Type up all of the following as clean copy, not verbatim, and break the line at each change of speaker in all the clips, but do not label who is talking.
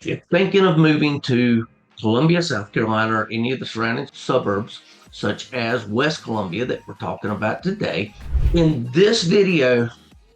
you're thinking of moving to Columbia, South Carolina, or any of the surrounding suburbs, such as West Columbia that we're talking about today, in this video,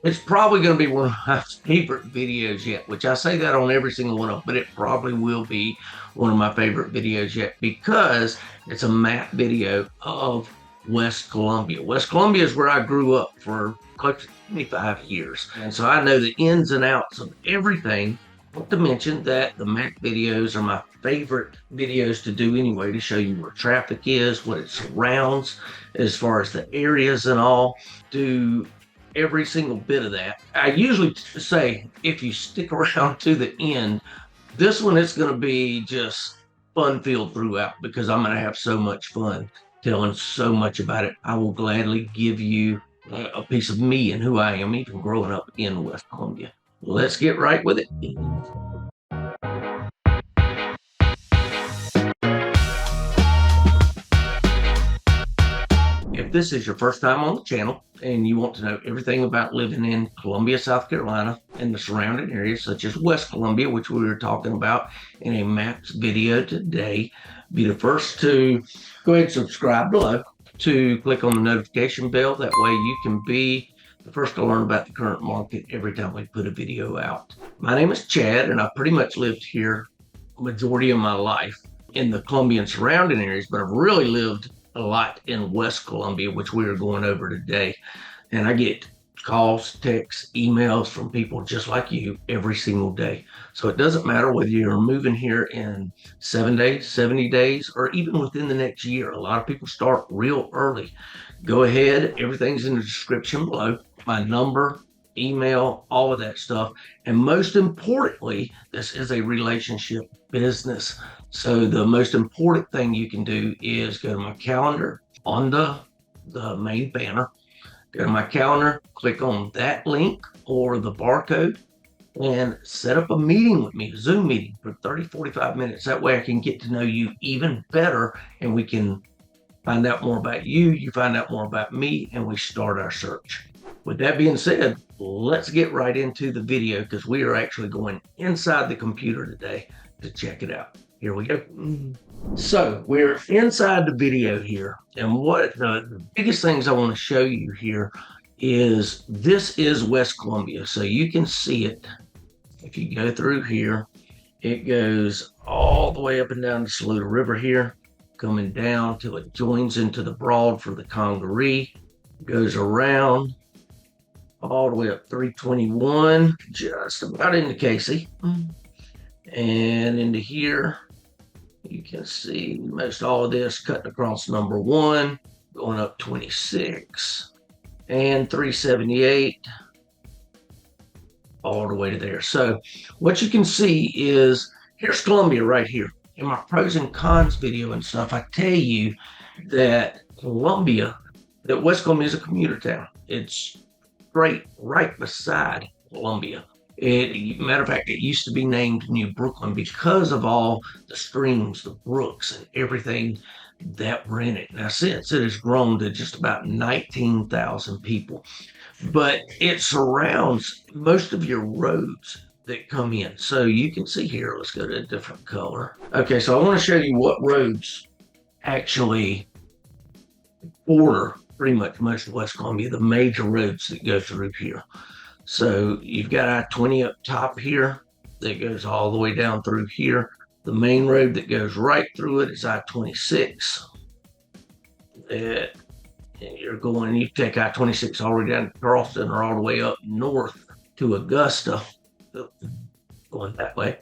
it's probably going to be one of my favorite videos yet, which I say that on every single one of them, but it probably will be one of my favorite videos yet because it's a map video of West Columbia. West Columbia is where I grew up for close to 25 years. And so I know the ins and outs of everything. Not to mention that the map videos are my favorite videos to do anyway, to show you where traffic is, what it surrounds, as far as the areas and all. Do every single bit of that. I usually say if you stick around to the end, this one is going to be just fun filled throughout because I'm going to have so much fun telling so much about it. I will gladly give you a piece of me and who I am, even growing up in West Columbia. Let's get right with it. If this is your first time on the channel and you want to know everything about living in Columbia, South Carolina and the surrounding areas such as West Columbia, which we were talking about in a maps video today, be the first to go ahead and subscribe below, to click on the notification bell. That way you can be the first to learn about the current market every time we put a video out. My name is Chad, and I've pretty much lived here majority of my life in the Columbia and surrounding areas, but I've really lived a lot in West Columbia, which we are going over today. And I get calls, texts, emails from people just like you every single day. So it doesn't matter whether you're moving here in 7 days, 70 days, or even within the next year. A lot of people start real early. Go ahead. Everything's in the description below. My number, email, all of that stuff. And most importantly, this is a relationship business. So the most important thing you can do is go to my calendar on the main banner. Go to my calendar, click on that link or the barcode, and set up a meeting with me, a Zoom meeting for 30, 45 minutes. That way I can get to know you even better and we can find out more about you, you find out more about me, and we start our search. With that being said, let's get right into the video because we are actually going inside the computer today to check it out. Here we go. So we're inside the video here, and what the biggest things I want to show you here is this is West Columbia. So you can see it. If you go through here, it goes all the way up and down the Saluda River here, coming down till it joins into the Broad for the Congaree, goes around all the way up 321, just about into Casey, and into here. You can see most all of this cutting across number 1, going up 26 and 378 all the way to there. So what you can see is here's Columbia right here. In my pros and cons video and stuff, I tell you that West Columbia is a commuter town. It's right beside Columbia. Matter of fact, it used to be named New Brooklyn because of all the streams, the brooks, and everything that were in it. Now, since it has grown to just about 19,000 people, but it surrounds most of your roads that come in. So you can see here, let's go to a different color. Okay, so I want to show you what roads actually border pretty much most of West Columbia, the major roads that go through here. So you've got I-20 up top here that goes all the way down through here. The main road that goes right through it is I-26. And you take I-26 all the way down to Charleston or all the way up north to Augusta, going that way.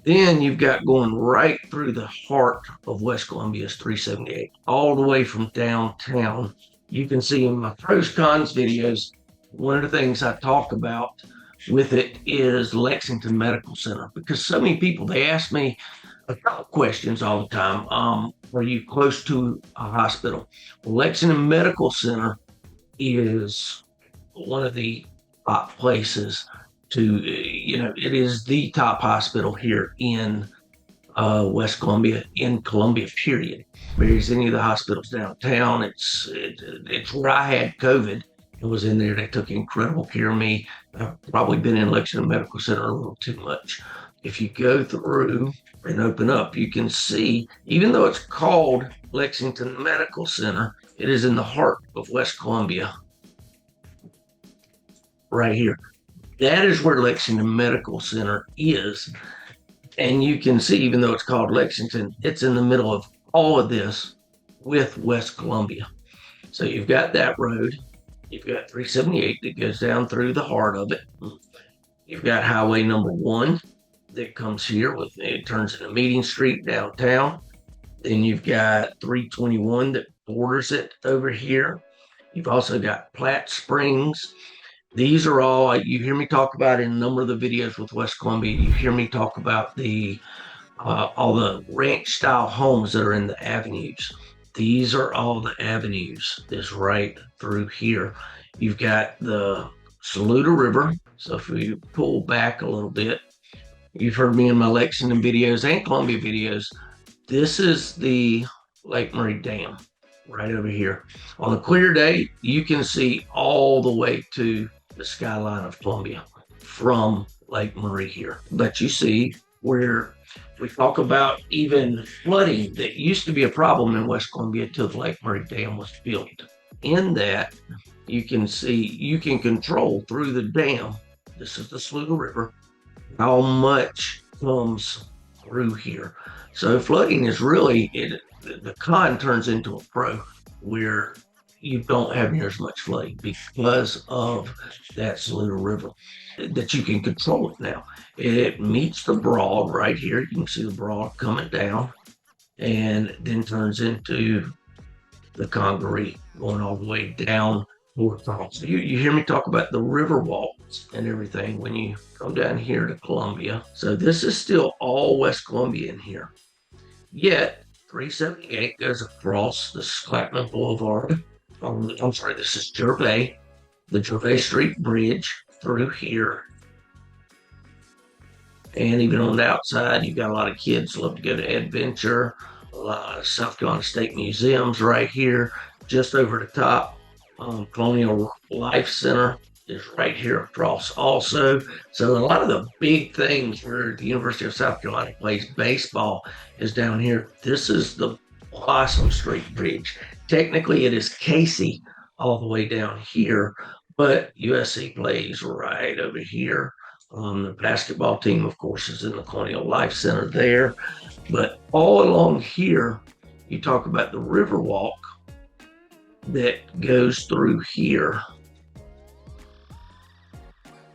Then you've got going right through the heart of West Columbia's 378, all the way from downtown. You can see in my pros cons videos, one of the things I talk about with it is Lexington Medical Center, because so many people, they ask me a couple questions all the time. Are you close to a hospital? Well, Lexington Medical Center is one of the top places to, it is the top hospital here in West Columbia, in Columbia, period. Whereas any of the hospitals downtown, it's where I had COVID. It was in there. They took incredible care of me. I've probably been in Lexington Medical Center a little too much if you go through and open up, you can see, even though it's called Lexington Medical Center, it is in the heart of West Columbia, right here. That is where Lexington Medical Center is. And you can see, even though it's called Lexington, it's in the middle of all of this with West Columbia. So you've got that road. You've got 378 that goes down through the heart of it. You've got Highway number 1 that comes here with it turns into Meeting Street downtown. Then you've got 321 that borders it over here. You've also got Platte Springs. These are all you hear me talk about in a number of the videos with West Columbia. You hear me talk about all the ranch style homes that are in the avenues. These are all the avenues that's right through here. You've got the Saluda River. So if we pull back a little bit, you've heard me in my Lexington videos and Columbia videos. This is the Lake Murray Dam right over here. On a clear day, you can see all the way to the skyline of Columbia from Lake Murray here. But you see where we talk about even flooding that used to be a problem in West Columbia until the Lake Murray Dam was built. In that, you can see you can control through the dam. This is the Saluda River, how much comes through here. So flooding is really, the con turns into a pro where you don't have near as much flooding because of that Saluda River, that you can control it now. It meets the Broad right here. You can see the Broad coming down and then turns into the Congaree going all the way down. So you hear me talk about the Riverwalks and everything when you come down here to Columbia. So this is still all West Columbia in here. Yet 378 goes across the Clackman Boulevard. I'm sorry, this is Gervais, the Gervais Street Bridge through here. And even on the outside, you've got a lot of kids love to go to Adventure, a lot of South Carolina State Museums right here, just over the top. Colonial Life Center is right here across also. So a lot of the big things where the University of South Carolina plays baseball is down here. This is the Blossom Street Bridge. Technically, it is Casey all the way down here, but USC plays right over here. The basketball team, of course, is in the Colonial Life Center there. But all along here, you talk about the Riverwalk that goes through here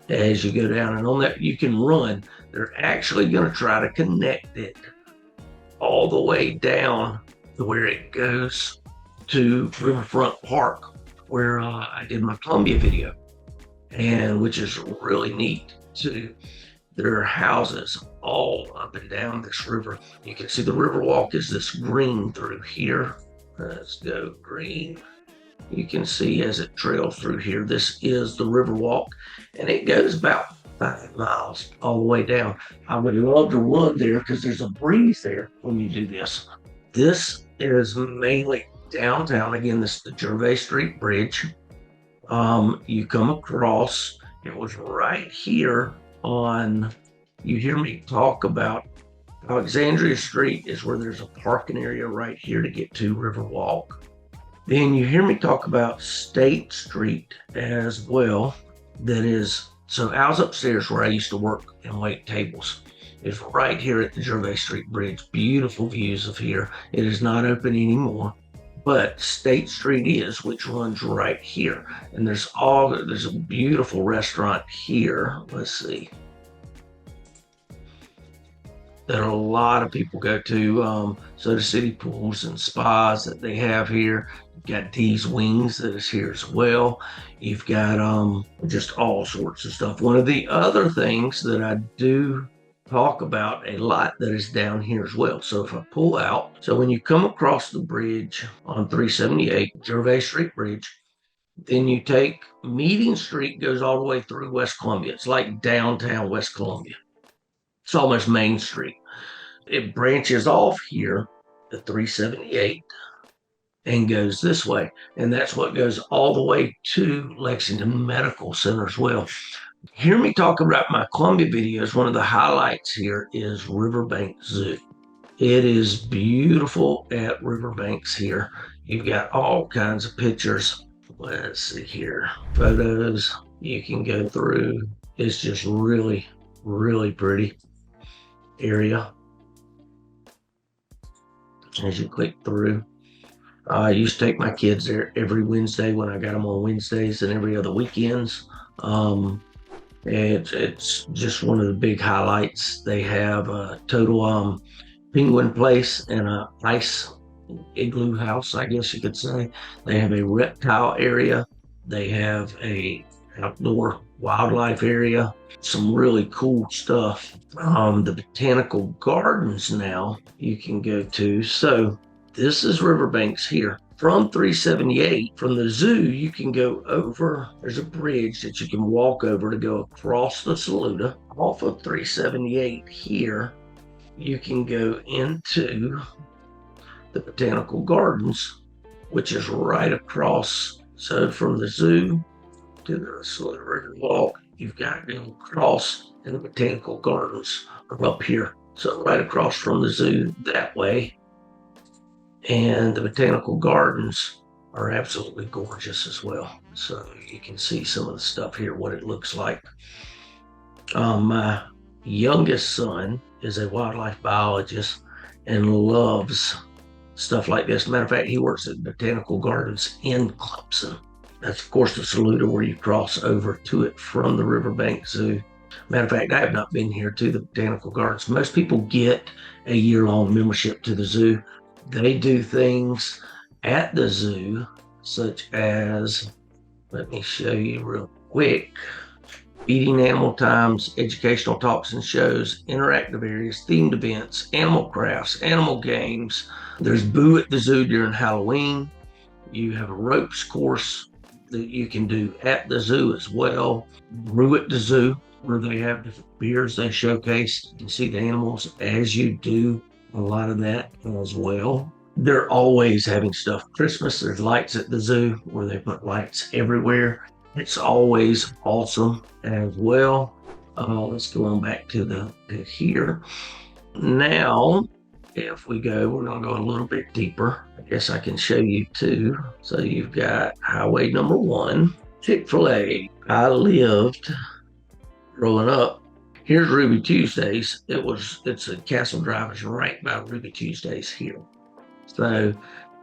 as you go down, and on that you can run. They're actually going to try to connect it all the way down to where it goes to Riverfront Park, where I did my Columbia video, and which is really neat too. There are houses all up and down this river. You can see the Riverwalk is this green through here. Let's go green. You can see as it trails through here, this is the Riverwalk, and it goes about 5 miles all the way down. I would love to run there because there's a breeze there when you do this. This is mainly downtown. Again, this is the Gervais Street Bridge. You come across, it was right here on, you hear me talk about Alexandria Street is where there's a parking area right here to get to Riverwalk. Then you hear me talk about State Street as well. That is, so I was upstairs where I used to work and wait tables. It's right here at the Gervais Street Bridge. Beautiful views of here. It is not open anymore, but State Street is, which runs right here. And there's a beautiful restaurant here. Let's see. That a lot of people go to. Soda City Pools and Spas that they have here. You've got D's Wings that is here as well. You've got just all sorts of stuff. One of the other things that I do talk about a lot that is down here as well. So if I pull out, so when you come across the bridge on 378, Gervais Street Bridge, then you take Meeting Street, goes all the way through West Columbia. It's like downtown West Columbia. It's almost Main Street. It branches off here at 378 and goes this way. And that's what goes all the way to Lexington Medical Center as well. Hear me talk about my Columbia videos. One of the highlights here is Riverbanks Zoo. It is beautiful at Riverbanks here. You've got all kinds of pictures. Let's see here. Photos you can go through. It's just really, really pretty area as you click through. I used to take my kids there every Wednesday when I got them on Wednesdays and every other weekends. It's just one of the big highlights. They have a total penguin place and a ice igloo house, I guess you could say. They have a reptile area. They have a outdoor wildlife area. Some really cool stuff. The botanical gardens now you can go to. So this is Riverbanks here. From 378, from the zoo, you can go over. There's a bridge that you can walk over to go across the Saluda. Off of 378 here, you can go into the botanical gardens, which is right across. So from the zoo to the Saluda River Walk, you've got to go across, and the botanical gardens are up here. So right across from the zoo that way. And the botanical gardens are absolutely gorgeous as well. So you can see some of the stuff here, what it looks like. My youngest son is a wildlife biologist and loves stuff like this. Matter of fact, he works at botanical gardens in Clemson. That's, of course, the Saluda where you cross over to it from the Riverbanks Zoo. Matter of fact, I have not been here to the botanical gardens. Most people get a year-long membership to the zoo. They do things at the zoo, such as, let me show you real quick, feeding animal times, educational talks and shows, interactive areas, themed events, animal crafts, animal games. There's Boo at the Zoo during Halloween. You have a ropes course that you can do at the zoo as well. Brew at the Zoo, where they have different beers they showcase. You can see the animals as you do a lot of that as well. They're always having stuff. Christmas, there's lights at the zoo where they put lights everywhere. It's always awesome as well. Let's go on back to here. Now, if we go, we're going to go a little bit deeper. I guess I can show you too. So you've got highway number 1, Chick-fil-A. I lived growing up. Here's Ruby Tuesdays. It's a Castle Drive is right by Ruby Tuesdays here. So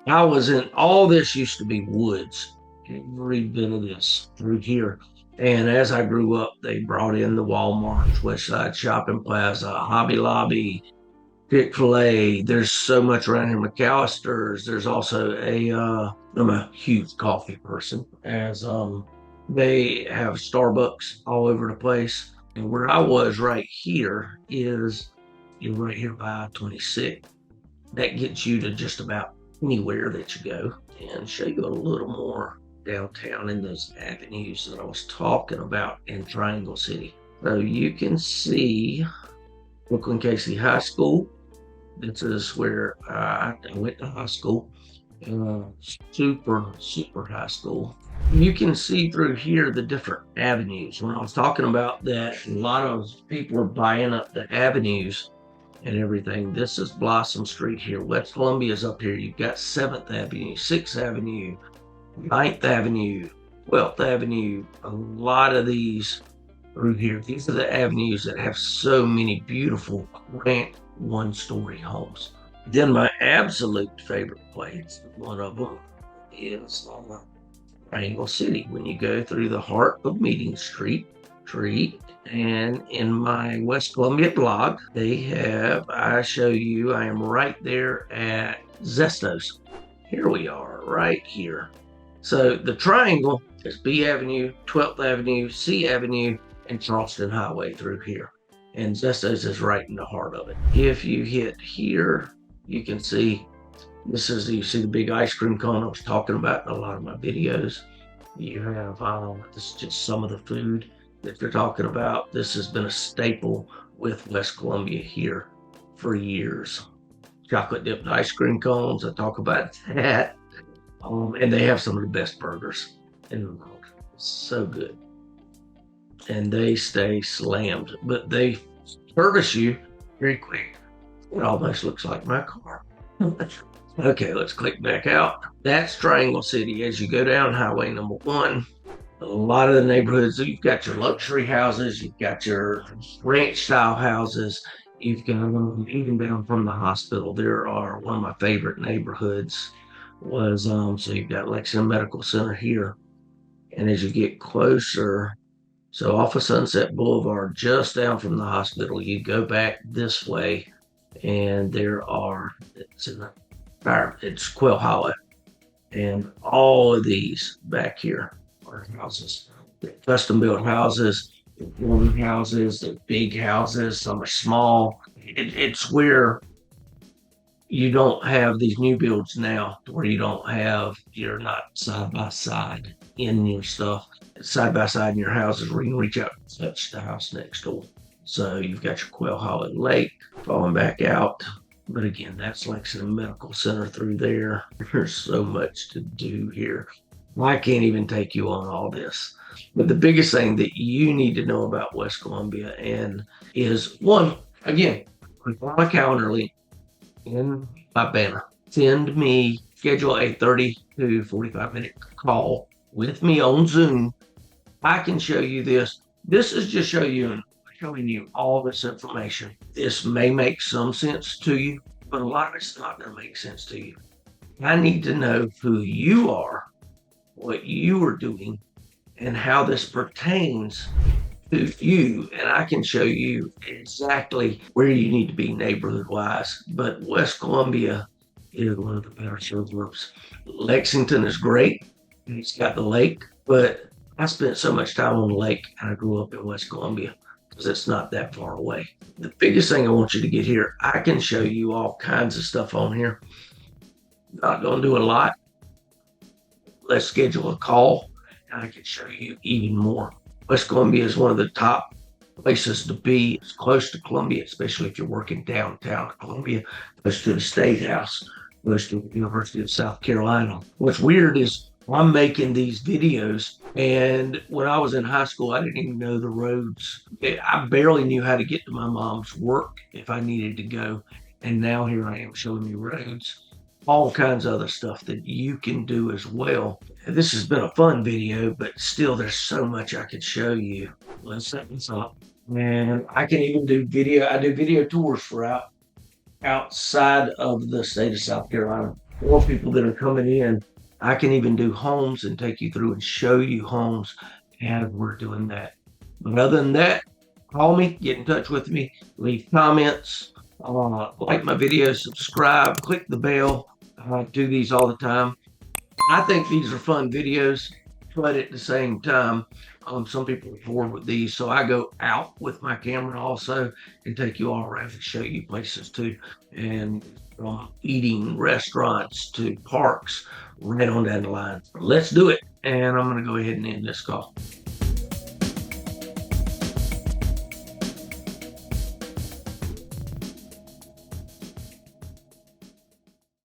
I was in, all this used to be woods. Every bit of this through here. And as I grew up, they brought in the Walmarts, West Side Shopping Plaza, Hobby Lobby, Chick-fil-A. There's so much around here. McAllister's. There's also I'm a huge coffee person, as they have Starbucks all over the place. And where I was right here is, you're right here by I-26. That gets you to just about anywhere that you go. And show you a little more downtown in those avenues that I was talking about in Triangle City. So you can see Brooklyn Casey High School. This is where I went to high school. Super high school. You can see through here the different avenues. When I was talking about that, a lot of people are buying up the avenues and everything. This is Blossom Street here. West Columbia is up here. You've got 7th Avenue, 6th Avenue, 9th Avenue, 12th Avenue. A lot of these through here. These are the avenues that have so many beautiful, grand, one-story homes. Then my absolute favorite place, one of them, is Triangle City. When you go through the heart of Meeting Street, and in my West Columbia blog, I show you, I am right there at Zestos. Here we are, right here. So the triangle is B Avenue, 12th Avenue, C Avenue, and Charleston Highway through here. And Zestos is right in the heart of it. If you hit here, you can see, you see the big ice cream cone I was talking about in a lot of my videos. You have, this is just some of the food that they're talking about. This has been a staple with West Columbia here for years. Chocolate dipped ice cream cones, I talk about that. And they have some of the best burgers in the world. So good. and they stay slammed, but they service you very quick. It almost looks like my car. Okay, let's click back out. That's Triangle City. As you go down Highway number 1, a lot of the neighborhoods, you've got your luxury houses, you've got your ranch style houses, you've got even down from the hospital. There are one of my favorite neighborhoods was so you've got Lexington Medical Center here. And as you get closer, so off of Sunset Boulevard, just down from the hospital, you go back this way, and there are it's Quail Hollow, and all of these back here are houses, custom built houses, warm houses, they're big houses. Some are small. It's where you don't have these new builds now, where you're not side by side in your stuff, side by side in your houses where you can reach out and touch the house next door. So you've got your Quail Hollow Lake falling back out. But again, that's Lexington Medical Center through there. There's so much to do here. I can't even take you on all this. But the biggest thing that you need to know about West Columbia is one, again, click on my calendar link in my banner. Schedule a 30 to 45 minute call with me on Zoom. I can show you this. This is just showing you all this information. This may make some sense to you, but a lot of it's not going to make sense to you. I need to know who you are, what you are doing, and how this pertains to you. And I can show you exactly where you need to be neighborhood wise. But West Columbia is one of the better suburbs. Lexington is great. It's got the lake, but I spent so much time on the lake, and I grew up in West Columbia because it's not that far away. The biggest thing I want you to get here, I can show you all kinds of stuff on here. Not going to do a lot. Let's schedule a call, and I can show you even more. West Columbia is one of the top places to be. It's close to Columbia, especially if you're working downtown Columbia, close to the State House, close to the University of South Carolina. What's weird is I'm making these videos, and when I was in high school, I didn't even know the roads. I barely knew how to get to my mom's work if I needed to go. And now here I am showing you roads, all kinds of other stuff that you can do as well. This has been a fun video, but still there's so much I could show you. Let's set this up. And I can even do video. I do video tours for outside of the state of South Carolina. For people that are coming in, I can even do homes and take you through and show you homes as we're doing that. But other than that, call me, get in touch with me, leave comments, like my videos, subscribe, click the bell. I do these all the time. I think these are fun videos, but at the same time, some people are bored with these, so I go out with my camera also and take you all around and show you places too, and from eating restaurants to parks, right on down the line. Let's do it, and I'm going to go ahead and end this call.